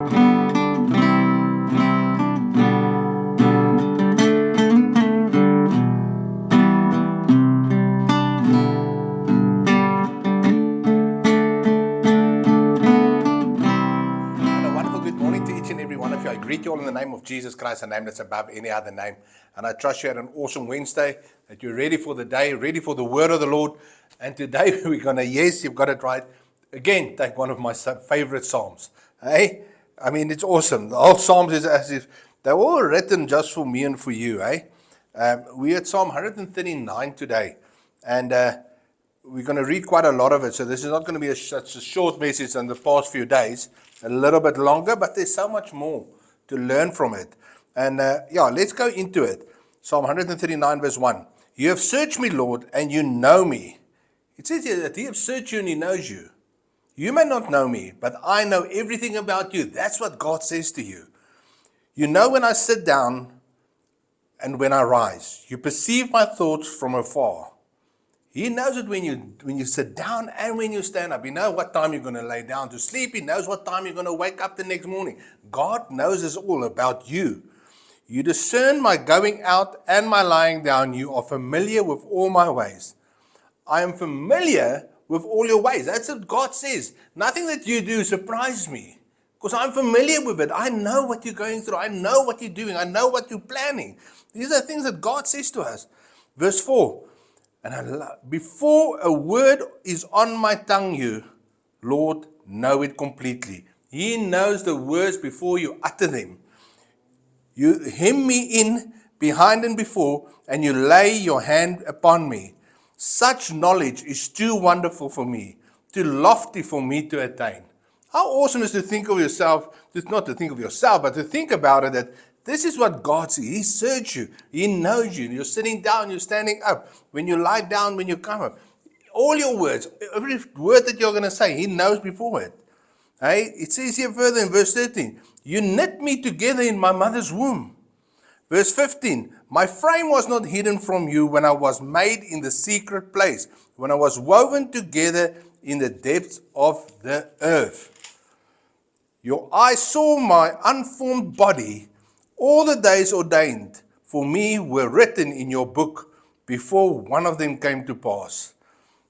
Wonderful good morning to each and every one of you. I greet you all in the name of Jesus Christ, a name that's above any other name. And I trust you had an awesome Wednesday, that you're ready for the day, ready for the word of the Lord. And today we're going to, yes, you've got it right, again, take one of my favorite Psalms. Hey, I mean, it's awesome. The whole Psalms is as if they're all written just for me and for you. We're at Psalm 139 today. And we're going to read quite a lot of it, so this is not going to be such a short message in the past few days, a little bit longer, but there's so much more to learn from it. And let's go into it. Psalm 139 verse 1. You have searched me, Lord, and you know me. It says here that he has searched you and he knows you. You may not know me, but I know everything about you. That's what God says to you. You know when I sit down and when I rise. You perceive my thoughts from afar. He knows it when you sit down and when you stand up. He knows what time you're going to lay down to sleep. He knows what time you're going to wake up the next morning. God knows this all about you. You discern my going out and my lying down. You are familiar with all my ways. I am familiar with all your ways. That's what God says. Nothing that you do surprises me, because I'm familiar with it. I know what you're going through. I know what you're doing. I know what you're planning. These are things that God says to us. Verse 4. And before a word is on my tongue, you, Lord, know it completely. He knows the words before you utter them. You hem me in behind and before, and you lay your hand upon me. Such knowledge is too wonderful for me, too lofty for me to attain. How awesome is to think of yourself, not to think of yourself, but to think about it, that this is what God sees. He searches you. He knows you. You're sitting down, you're standing up. When you lie down, when you come up. All your words, every word that you're going to say, He knows before it. Hey, it says here further in verse 13, you knit me together in my mother's womb. Verse 15, my frame was not hidden from you when I was made in the secret place, when I was woven together in the depths of the earth. Your eyes saw my unformed body. All the days ordained for me were written in your book before one of them came to pass.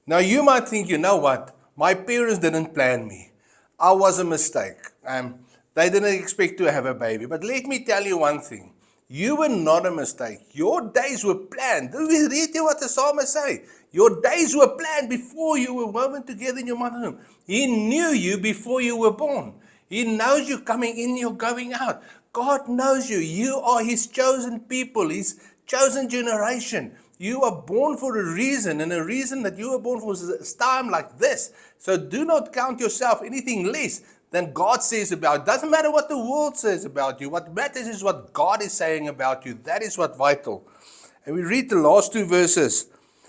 Now you might think, you know what? My parents didn't plan me. I was a mistake. They didn't expect to have a baby. But let me tell you one thing. You were not a mistake. Your days were planned. Do we read here what the psalmist say? Your days were planned before you were woven together in your mother's womb. He knew you before you were born. He knows you coming in, you're going out. God knows you. You are His chosen people, His chosen generation. You are born for a reason, and a reason that you were born for is a time like this. So do not count yourself anything less than God says about you. It doesn't matter what the world says about you. What matters is what God is saying about you. That is what's vital. And we read the last two verses.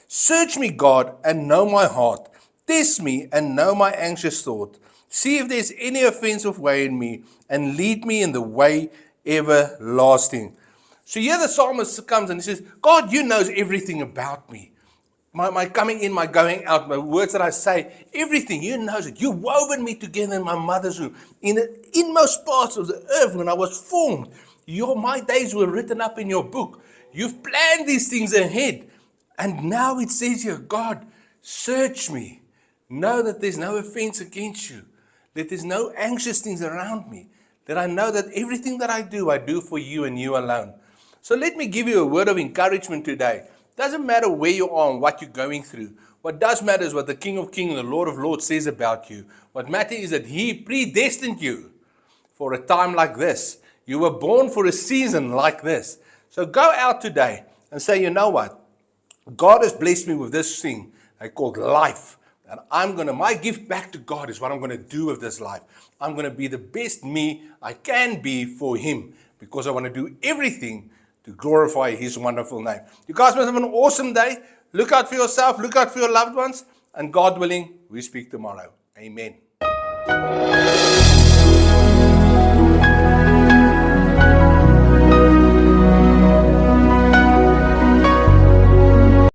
Search me, God, and know my heart. Test me and know my anxious thought. See if there's any offensive way in me, and lead me in the way everlasting. So here the psalmist comes and he says, God, you knows everything about me. My coming in, my going out, my words that I say, everything, you knows it. You woven me together in my mother's womb. In the inmost parts of the earth when I was formed, my days were written up in your book. You've planned these things ahead. And now it says here, God, search me. Know that there's no offense against you. That there's no anxious things around me. That I know that everything that I do for you and you alone. So let me give you a word of encouragement today. Doesn't matter where you are and what you're going through. What does matter is what the King of Kings and the Lord of Lords says about you. What matters is that He predestined you for a time like this. You were born for a season like this. So go out today and say, you know what? God has blessed me with this thing they called life. And my gift back to God is what I'm going to do with this life. I'm going to be the best me I can be for Him, because I want to do everything to glorify His wonderful name. You guys must have an awesome day. Look out for yourself. Look out for your loved ones. And God willing, we speak tomorrow. Amen.